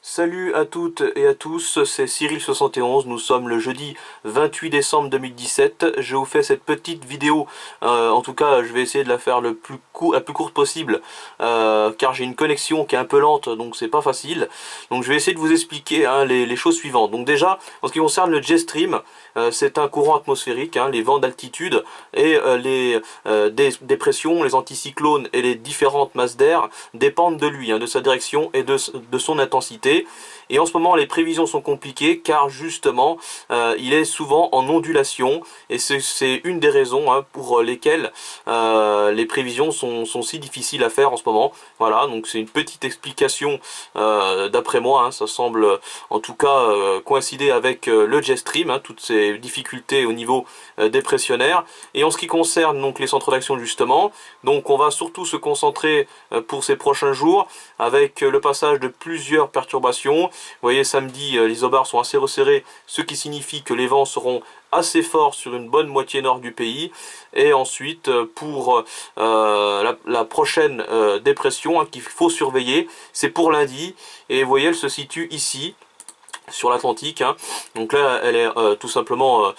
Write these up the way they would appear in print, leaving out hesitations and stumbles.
Salut à toutes et à tous, c'est Cyril71, nous sommes le jeudi 28 décembre 2017. Je vous fais cette petite vidéo, en tout cas je vais essayer de la faire la plus courte possible, car j'ai une connexion qui est un peu lente, donc c'est pas facile. Donc je vais essayer de vous expliquer les choses suivantes. Donc déjà, en ce qui concerne le jet stream, c'est un courant atmosphérique, les vents d'altitude et les dépressions, les anticyclones et les différentes masses d'air dépendent de lui, de sa direction et de son intensité. Et en ce moment les prévisions sont compliquées car justement il est souvent en ondulation et c'est une des raisons pour lesquelles les prévisions sont si difficiles à faire en ce moment. Voilà, donc c'est une petite explication d'après moi, ça semble en tout cas coïncider avec le jet stream, toutes ces difficultés au niveau dépressionnaire. Et en ce qui concerne donc les centres d'action justement, donc on va surtout se concentrer pour ces prochains jours avec le passage de plusieurs perturbations. Vous voyez, samedi, les isobars sont assez resserrés, ce qui signifie que les vents seront assez forts sur une bonne moitié nord du pays. Et ensuite, pour la prochaine dépression qu'il faut surveiller, c'est pour lundi. Et vous voyez, elle se situe ici, sur l'Atlantique. Donc là, elle est tout simplement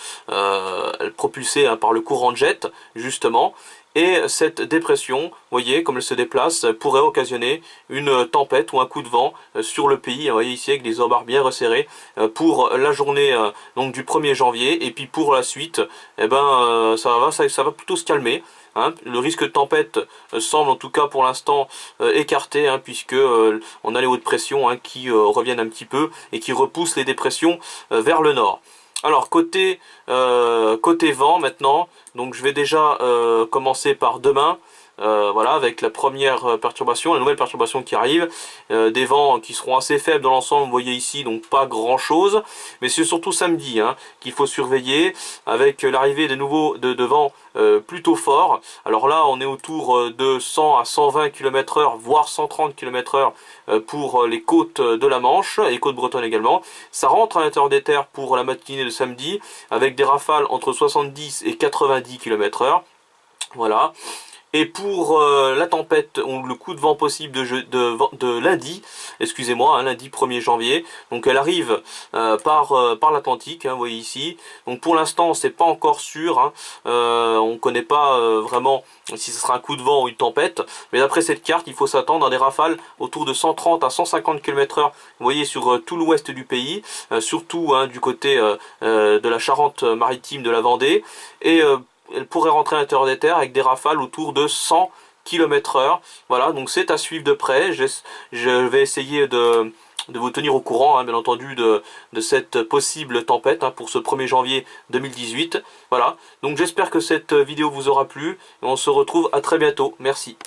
propulsée par le courant de jet, justement. Et cette dépression, vous voyez, comme elle se déplace, pourrait occasionner une tempête ou un coup de vent sur le pays. Vous voyez ici avec des isobars bien resserrés pour la journée donc du 1er janvier. Et puis pour la suite, ça va plutôt se calmer. Le risque de tempête semble en tout cas pour l'instant écarté, puisque on a les hautes pressions qui reviennent un petit peu et qui repoussent les dépressions vers le nord. Alors côté vent maintenant, donc je vais déjà commencer par demain. Voilà, avec la première perturbation, la nouvelle perturbation qui arrive, des vents qui seront assez faibles dans l'ensemble, vous voyez ici, donc pas grand chose, mais c'est surtout samedi qu'il faut surveiller, avec l'arrivée de vents plutôt forts. Alors là on est autour de 100 à 120 km/h, voire 130 km/h pour les côtes de la Manche, et les côtes bretonnes également. Ça rentre à l'intérieur des terres pour la matinée de samedi, avec des rafales entre 70 et 90 km/h. Voilà. Et pour la tempête, le coup de vent possible de lundi, excusez-moi, lundi 1er janvier, donc elle arrive par l'Atlantique, vous voyez ici. Donc pour l'instant, c'est pas encore sûr, on ne connaît pas vraiment si ce sera un coup de vent ou une tempête, mais d'après cette carte, il faut s'attendre à des rafales autour de 130 à 150 km/h, vous voyez, sur tout l'ouest du pays, surtout du côté de la Charente-Maritime, de la Vendée, et elle pourrait rentrer à l'intérieur des terres avec des rafales autour de 100 km/h. Voilà, donc c'est à suivre de près. Je vais essayer de vous tenir au courant, bien entendu, de cette possible tempête pour ce 1er janvier 2018. Voilà, donc j'espère que cette vidéo vous aura plu. Et on se retrouve à très bientôt. Merci.